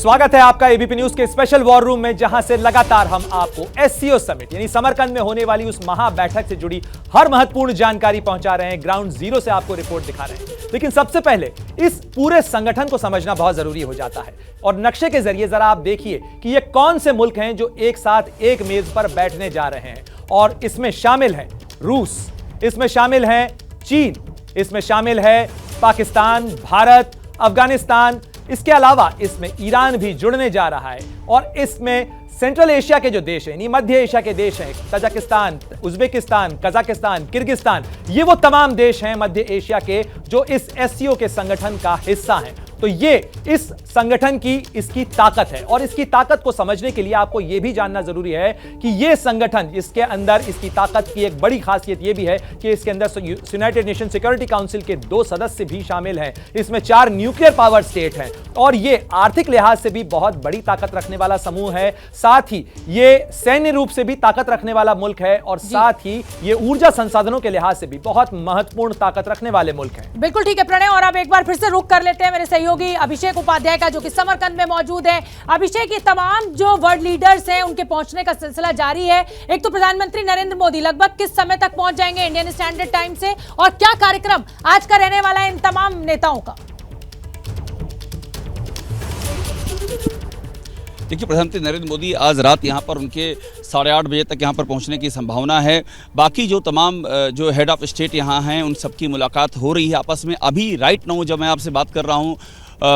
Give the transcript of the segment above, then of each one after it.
स्वागत है आपका एबीपी न्यूज के स्पेशल वॉर रूम में, जहां से लगातार हम आपको एससीओ समिट यानी समरकंद में होने वाली उस महा बैठक से जुड़ी हर महत्वपूर्ण जानकारी पहुंचा रहे हैं। ग्राउंड जीरो से आपको रिपोर्ट दिखा रहे हैं। लेकिन सबसे पहले इस पूरे संगठन को समझना बहुत जरूरी हो जाता है और नक्शे के जरिए जरा आप देखिए कि ये कौन से मुल्क हैं जो एक साथ एक मेज पर बैठने जा रहे हैं। और इसमें शामिल है रूस, इसमें शामिल है चीन, इसमें शामिल है पाकिस्तान, भारत, अफगानिस्तान, इसके अलावा इसमें ईरान भी जुड़ने जा रहा है। और इसमें सेंट्रल एशिया के जो देश हैं, मध्य एशिया के देश हैं, तजाकिस्तान, उज्बेकिस्तान, कजाकिस्तान, किर्गिस्तान, ये वो तमाम देश हैं मध्य एशिया के जो इस एससीओ के संगठन का हिस्सा हैं। तो ये इस संगठन की इसकी ताकत है और इसकी ताकत को समझने के लिए आपको यह भी जानना जरूरी है कि यह संगठन, इसके अंदर इसकी ताकत की एक बड़ी खासियत यह भी है कि इसके अंदर यूनाइटेड नेशन सिक्योरिटी काउंसिल के 2 सदस्य भी शामिल हैं। इसमें 4 न्यूक्लियर पावर स्टेट हैं और यह आर्थिक लिहाज से भी बहुत बड़ी ताकत रखने वाला समूह है। साथ ही यह सैन्य रूप से भी ताकत रखने वाला मुल्क है और साथ ही यह ऊर्जा संसाधनों के लिहाज से भी बहुत महत्वपूर्ण ताकत रखने वाले मुल्क हैं। बिल्कुल ठीक है प्रणय, और अब एक बार फिर से रुक कर लेते हैं मेरे सहयोगी अभिषेक उपाध्याय का, जो कि समरकंद में मौजूद है। अभिषेक, ये तमाम जो वर्ल्ड लीडर्स हैं उनके पहुंचने का सिलसिला जारी है। एक तो प्रधानमंत्री नरेंद्र मोदी लगभग किस समय तक पहुंच जाएंगे इंडियन स्टैंडर्ड टाइम से, और क्या कार्यक्रम आज का रहने वाला है इन तमाम नेताओं का? देखिए, प्रधानमंत्री नरेंद्र मोदी आज रात यहाँ पर उनके 8:30 बजे तक यहाँ पर पहुँचने की संभावना है। बाकी जो तमाम जो हेड ऑफ स्टेट यहाँ हैं उन सबकी मुलाकात हो रही है आपस में। अभी राइट नाउ जब मैं आपसे बात कर रहा हूँ,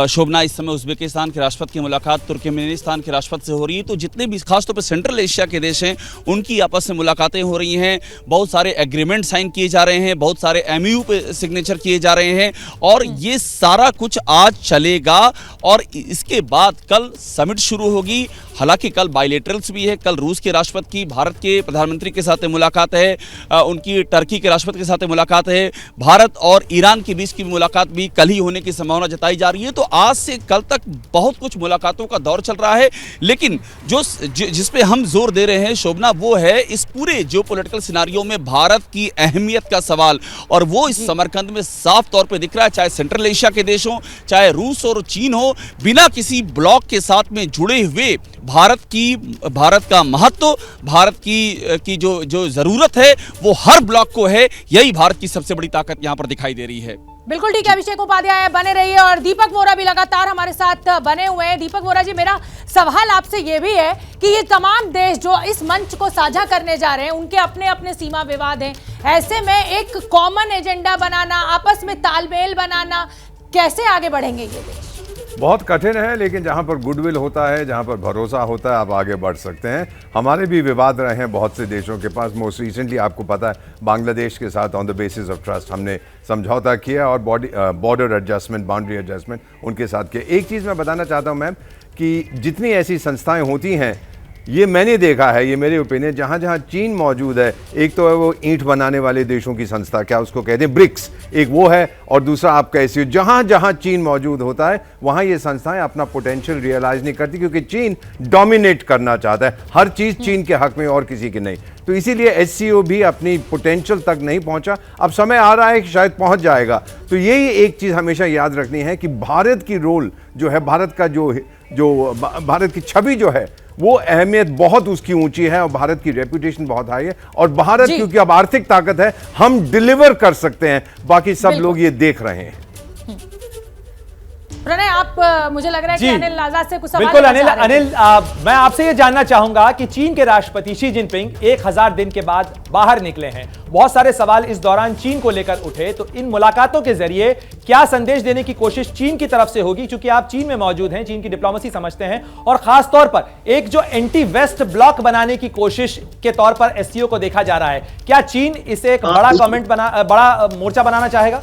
शोभना, इस समय उज्बेकिस्तान के राष्ट्रपति की मुलाकात तुर्कमेनिस्तान के राष्ट्रपति से हो रही है। तो जितने भी खासतौर पर सेंट्रल एशिया के देश हैं उनकी आपस में मुलाकातें हो रही हैं। बहुत सारे एग्रीमेंट साइन किए जा रहे हैं, बहुत सारे एमयू पे सिग्नेचर किए जा रहे हैं और ये सारा कुछ आज चलेगा। और इसके बाद कल समिट शुरू होगी। हालांकि कल बायलेटरल्स भी है। कल रूस के राष्ट्रपति की भारत के प्रधानमंत्री के साथ मुलाकात है, उनकी टर्की के राष्ट्रपति के साथ मुलाकात है। भारत और ईरान के बीच की मुलाकात भी कल ही होने की संभावना जताई जा रही है। तो आज से कल तक बहुत कुछ मुलाकातों का दौर चल रहा है। लेकिन जिस पे हम जोर दे रहे हैं शोभना, वो है इस पूरे जियोपॉलिटिकल सिनारियो में भारत की अहमियत का सवाल। और वो इस समरकंद में साफ तौर पे दिख रहा है। चाहे सेंट्रल एशिया के देश हो, चाहे रूस और चीन हो, बिना किसी ब्लॉक के साथ में जुड़े हुए भारत का महत्व, भारत की जो जरूरत है वो हर ब्लॉक को है। यही भारत की सबसे बड़ी ताकत यहाँ पर दिखाई दे रही है। बिल्कुल ठीक है, अभिषेक उपाध्याय बने रहिए और दीपक वोरा भी लगातार हमारे साथ बने हुए हैं। दीपक वोरा जी, मेरा सवाल आपसे ये भी है कि ये तमाम देश जो इस मंच को साझा करने जा रहे हैं उनके अपने अपने सीमा विवाद हैं। ऐसे में एक कॉमन एजेंडा बनाना, आपस में तालमेल बनाना, कैसे आगे बढ़ेंगे ये देश? बहुत कठिन है, लेकिन जहाँ पर गुडविल होता है, जहाँ पर भरोसा होता है, आप आगे बढ़ सकते हैं। हमारे भी विवाद रहे हैं बहुत से देशों के पास। मोस्ट रिसेंटली आपको पता है बांग्लादेश के साथ on the basis of trust हमने समझौता किया और बॉर्डर एडजस्टमेंट, बाउंड्री एडजस्टमेंट उनके साथ किया। एक चीज़ मैं बताना चाहता हूँ मैम कि जितनी ऐसी संस्थाएँ होती हैं, ये मैंने देखा है, ये मेरे ओपिनियन, जहाँ जहाँ चीन मौजूद है, एक तो है वो ईंट बनाने वाले देशों की संस्था, क्या उसको कहते हैं, ब्रिक्स, एक वो है, और दूसरा आपका एससीओ। जहाँ जहाँ चीन मौजूद होता है वहाँ ये संस्थाएं अपना पोटेंशियल रियलाइज नहीं करती, क्योंकि चीन डोमिनेट करना चाहता है। हर चीज़ चीन के हक में और किसी की नहीं। तो इसीलिए एससीओ भी अपनी पोटेंशियल तक नहीं पहुँचा। अब समय आ रहा है कि शायद पहुँच जाएगा। तो यही एक चीज़ हमेशा याद रखनी है कि भारत की रोल जो है, भारत का जो भारत की छवि जो है, वो अहमियत बहुत उसकी ऊंची है और भारत की रेपुटेशन बहुत हाई है। और भारत क्योंकि अब आर्थिक ताकत है, हम डिलीवर कर सकते हैं, बाकी सब लोग ये देख रहे हैं। प्रणय, आप मुझे लग रहा है कि अनिल आजाद से कुछ सवाल बिल्कुल अनिल, मैं आपसे ये जानना चाहूंगा कि चीन के राष्ट्रपति शी जिनपिंग 1000 दिन के बाद बाहर निकले हैं। बहुत सारे सवाल इस दौरान चीन को लेकर उठे। तो इन मुलाकातों के जरिए क्या संदेश देने की कोशिश चीन की तरफ से होगी, क्योंकि आप चीन में मौजूद हैं, चीन की डिप्लोमेसी समझते हैं, और खास तौर पर एक जो एंटी वेस्ट ब्लॉक बनाने की कोशिश के तौर पर एससीओ को देखा जा रहा है, क्या चीन इसे एक बड़ा मोर्चा बनाना चाहेगा?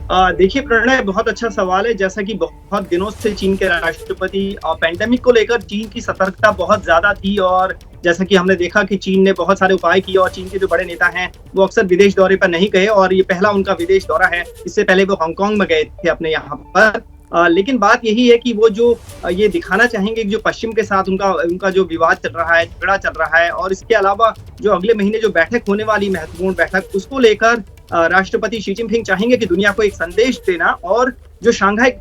देखिए प्रणय, बहुत अच्छा सवाल है। जैसा कि बहुत दिनों से चीन के राष्ट्रपति पैंडेमिक को लेकर चीन की सतर्कता बहुत ज्यादा थी, और जैसा कि हमने देखा कि चीन ने बहुत सारे उपाय किए और चीन के जो बड़े नेता हैं वो अक्सर विदेश दौरे पर नहीं गए, और ये पहला उनका विदेश दौरा है। इससे पहले वो हांगकांग में गए थे अपने यहाँ पर। लेकिन बात यही है कि वो जो ये दिखाना चाहेंगे कि जो पश्चिम के साथ उनका जो विवाद चल रहा है, झगड़ा चल रहा है, और इसके अलावा जो अगले महीने जो बैठक होने वाली महत्वपूर्ण बैठक, उसको लेकर राष्ट्रपति शी जिनपिंग चाहेंगे कि दुनिया को एक संदेश देना, और जो शंघाई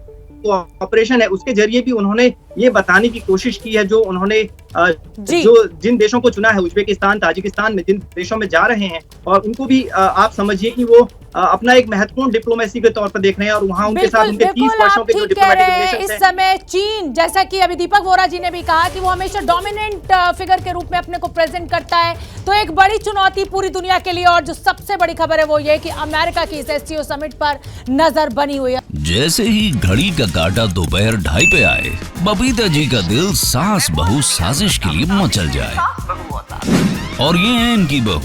ऑपरेशन है उसके जरिए भी उन्होंने ये बताने की कोशिश की है, जो उन्होंने जो जिन देशों को चुना है, उज्बेकिस्तान, ताजिकिस्तान में जिन देशों में जा रहे हैं, और उनको भी आप समझिए कि वो अपना एक महत्वपूर्ण डिप्लोमेसी के तौर पर देख रहे हैं, और वहां उनके साथ उनके 30 वर्षों के जो डिप्लोमेटिक रिलेशंस हैं। इस समय चीन, जैसा कि अभी दीपक वोरा जी ने भी कहा कि वो हमेशा डोमिनेंट फिगर के रूप में अपने को प्रेजेंट करता है, तो एक बड़ी चुनौती पूरी दुनिया के लिए, और जो सबसे बड़ी खबर है वो ये कि अमेरिका की इस एससीओ समिट पर नजर बनी हुई है। जैसे ही घड़ी का काटा दोपहर 2:30 पे आए, बबीता जी का दिल सास बहू साजिश के लिए मचल जाए। और ये है इनकी बहू,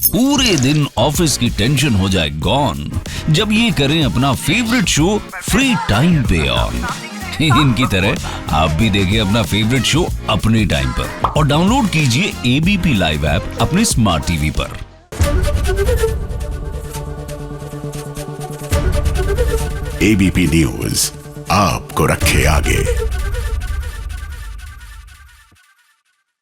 पूरे दिन ऑफिस की टेंशन हो जाए गॉन जब ये करें अपना फेवरेट शो फ्री टाइम पे ऑन। इनकी तरह आप भी देखें अपना फेवरेट शो अपने टाइम पर, और डाउनलोड कीजिए एबीपी लाइव ऐप अपने स्मार्ट टीवी पर। एबीपी न्यूज आपको रखे आगे।